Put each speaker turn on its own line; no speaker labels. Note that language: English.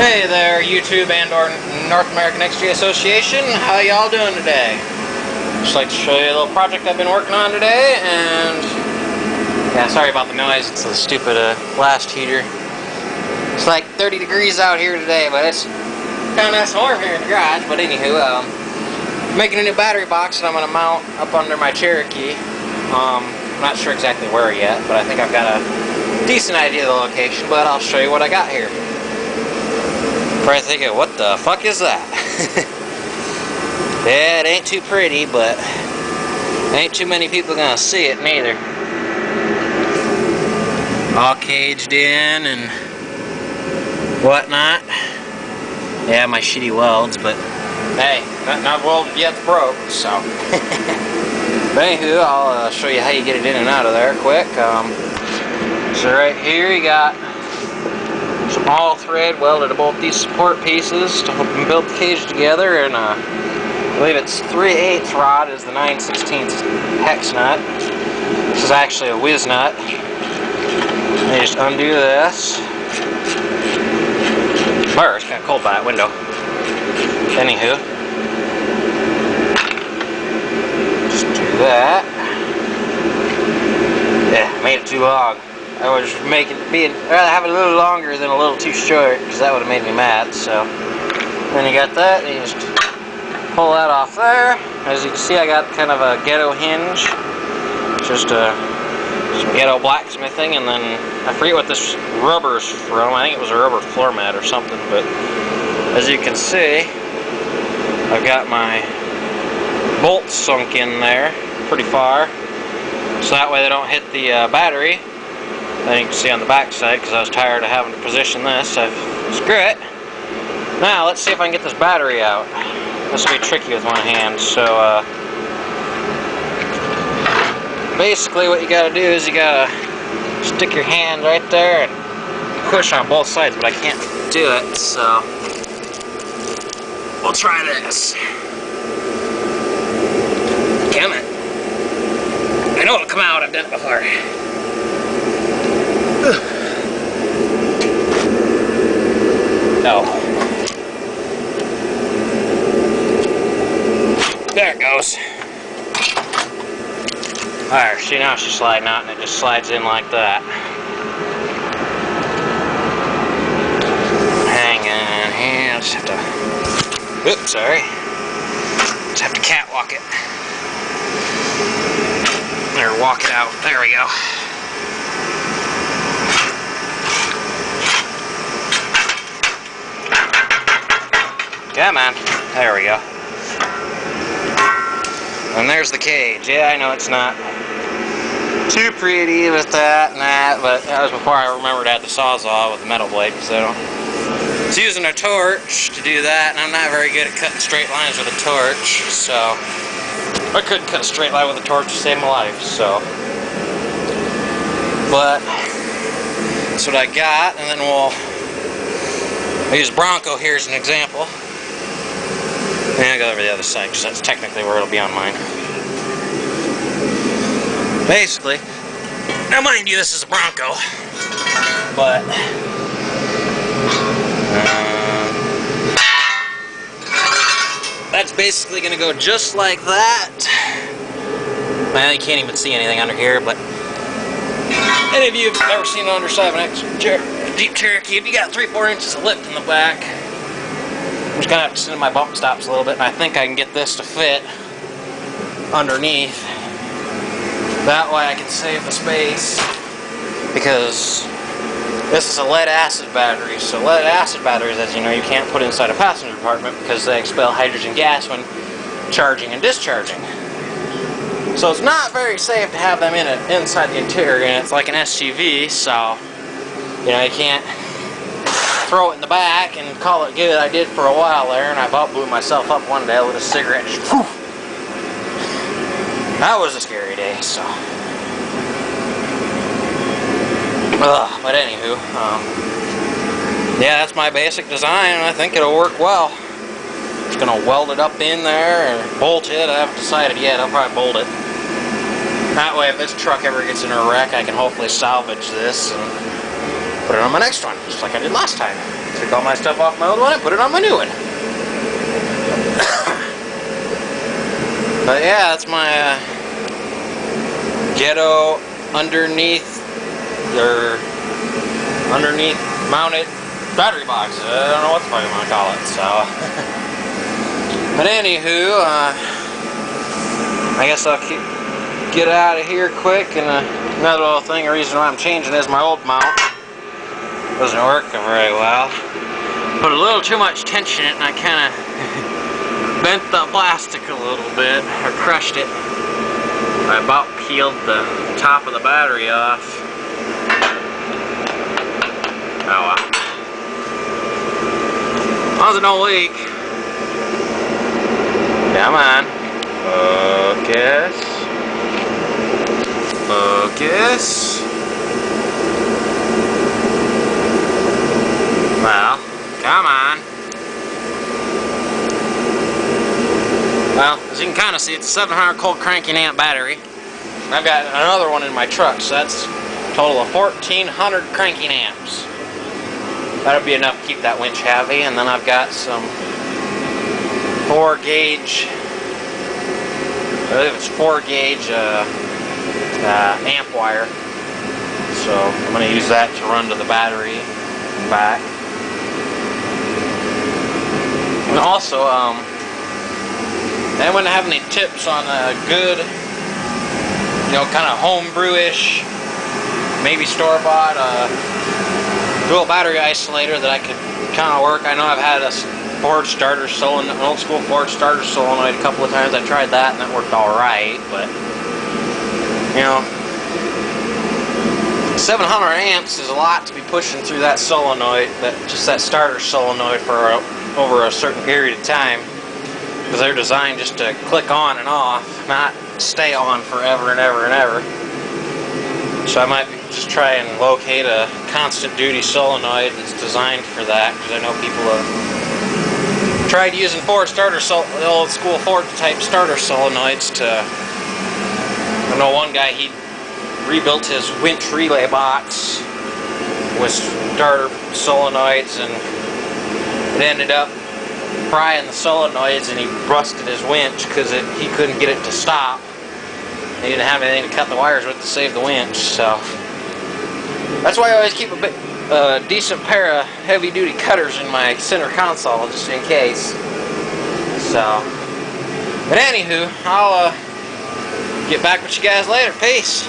Hey there, YouTube and or North American XG Association. How y'all doing today? Just like to show you a little project I've been working on today, and yeah, sorry about the noise. It's a stupid blast heater. It's like 30 degrees out here today, but it's kind of nice and warm here in the garage. But anywho, making a new battery box that I'm going to mount up under my Cherokee. I'm not sure exactly where yet, but I think I've got a decent idea of the location. But I'll show you what I got here. Probably thinking, what the fuck is that? Yeah, it ain't too pretty, but ain't too many people gonna see it neither. All caged in and whatnot. Yeah, my shitty welds, but hey, not welded yet, broke, so. But anywho, I'll show you how you get it in and out of there quick. So right here you got some all thread welded to both these support pieces to help them build the cage together, and I believe it's 3/8 rod is the 9/16 hex nut. This is actually a whiz nut. You just undo this. Brr, it's kind of cold by that window. Anywho, just do that. Yeah, made it too long. I was rather have it a little longer than a little too short, because that would have made me mad. So then you got that, and you just pull that off there. As you can see, I got kind of a ghetto hinge, just some ghetto blacksmithing, and then I forget what this rubber's from. I think it was a rubber floor mat or something. But as you can see, I've got my bolts sunk in there pretty far, so that way they don't hit the battery. Then you can see on the back side, because I was tired of having to position this, I've screw it. Now let's see if I can get this battery out. This will be tricky with one hand. So basically what you gotta do is you gotta stick your hand right there and push on both sides, but I can't do it, so we'll try this. Damn it. I know it'll come out, I've done it before. No. There it goes. Alright, see, now she's sliding out, and it just slides in like that. Hang on here, I just have to, oops, sorry. Just have to catwalk it. Or walk it out, there we go. Come on, there we go. And there's the cage. Yeah, I know it's not too pretty with that and that, but that was before I remembered I had the sawzall with the metal blade, because I was using a torch to do that, and I'm not very good at cutting straight lines with a torch, so I couldn't cut a straight line with a torch to save my life, so. But that's what I got, and then I'll use Bronco here as an example. And I'll go over the other side, because that's technically where it'll be on mine. Basically, now mind you, this is a Bronco, but that's basically going to go just like that. Well, you can't even see anything under here, but any of you have ever seen an underside of an Jeep Cherokee, if you got 3-4 inches of lift in the back, I'm just going to have to extend my bump stops a little bit, and I think I can get this to fit underneath. That way I can save the space, because this is a lead acid battery. So lead acid batteries, as you know, you can't put inside a passenger compartment because they expel hydrogen gas when charging and discharging. So it's not very safe to have them inside the interior, and it's like an SUV, so you know, you can't throw it in the back and call it good. I did for a while there, and I about blew myself up one day with a cigarette. Just, whew. That was a scary day, so. But anywho, yeah, that's my basic design, and I think it'll work well. Just gonna weld it up in there or bolt it. I haven't decided yet. I'll probably bolt it. That way, if this truck ever gets in a wreck, I can hopefully salvage this and put it on my next one, just like I did last time. took all my stuff off my old one and put it on my new one. But yeah, that's my ghetto underneath mounted battery box. I don't know what the fuck I'm gonna call it. So, but anywho, I guess I'll get out of here quick. And another little thing, the reason why I'm changing is my old mount wasn't working very well. Put a little too much tension in it, and I kind of bent the plastic a little bit, or crushed it. I about peeled the top of the battery off. Oh well. How's it no leak? Come on. Focus. Focus. Well, come on. Well, as you can kind of see, it's a 700 cold cranking amp battery. I've got another one in my truck, so that's a total of 1400 cranking amps. That'll be enough to keep that winch heavy. And then I've got some 4 gauge, I believe it's 4 gauge amp wire. So I'm going to use that to run to the battery and back. And also, anyone have any tips on a good, kind of homebrew-ish, maybe store-bought dual battery isolator that I could kind of work? I know I've had an old school Ford starter solenoid a couple of times. I tried that and that worked all right, but 700 amps is a lot to be pushing through that solenoid, just that starter solenoid for over a certain period of time, because they're designed just to click on and off, not stay on forever and ever and ever. So I might just try and locate a constant duty solenoid that's designed for that, because I know people have tried using old school Ford type starter solenoids to. I know one guy, he rebuilt his winch relay box with starter solenoids, and it ended up frying the solenoids, and he rusted his winch because he couldn't get it to stop. He didn't have anything to cut the wires with to save the winch, so that's why I always keep a decent pair of heavy-duty cutters in my center console, just in case. So, but anywho, I'll get back with you guys later. Peace.